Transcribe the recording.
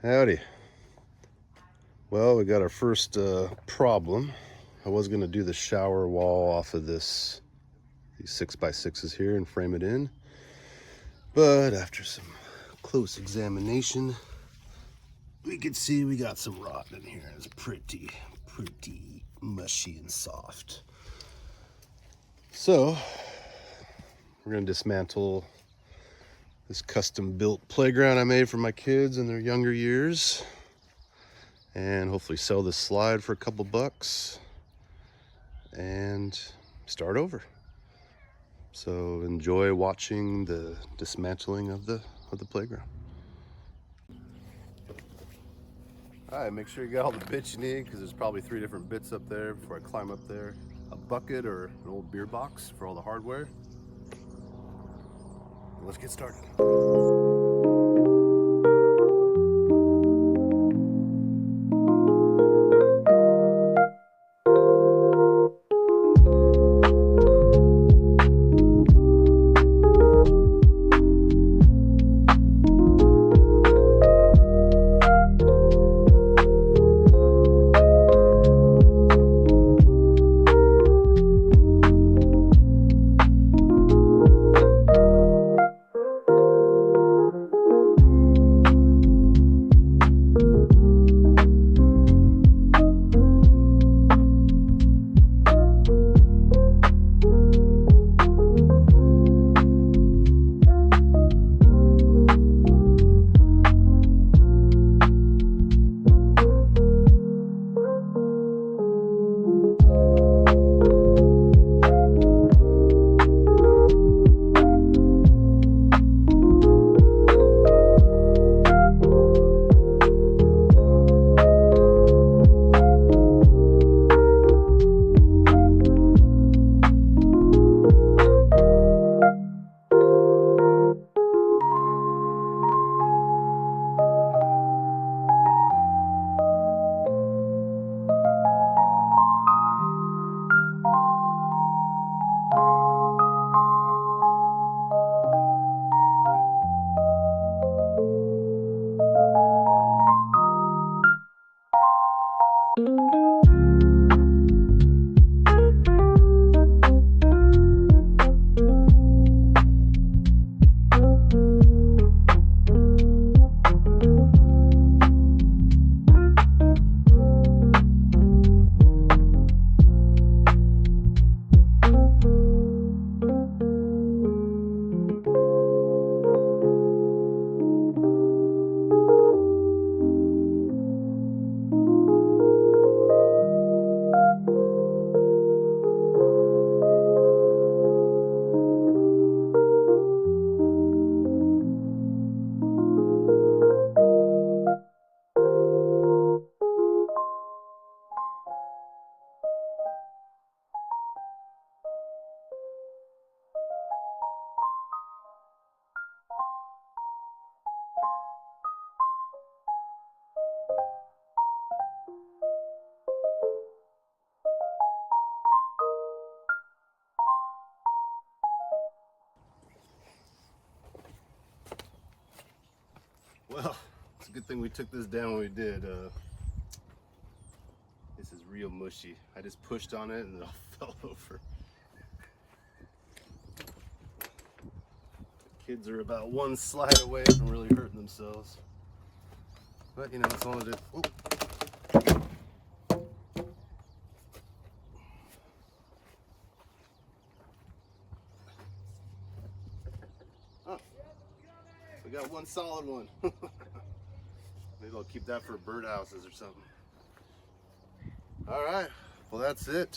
Howdy. Well, we got our first problem. I was going to do the shower wall off of these 6x6s here and frame it in, but after some close examination, we could see we got some rot in here. It's pretty mushy and soft. So we're going to dismantle this custom built playground I made for my kids in their younger years, and hopefully sell this slide for a couple bucks and start over. So enjoy watching the dismantling of the playground. All right, make sure you got all the bits you need, because there's probably 3 different bits up there before I climb up there. A bucket or an old beer box for all the hardware. Let's get started. Well, it's a good thing we took this down when we did. This is real mushy. I just pushed on it and it all fell over. The kids are about one slide away from really hurting themselves. But you know, it's all it is. Oh. Oh. We got one solid one. Maybe I'll keep that for birdhouses or something. All right, well that's it.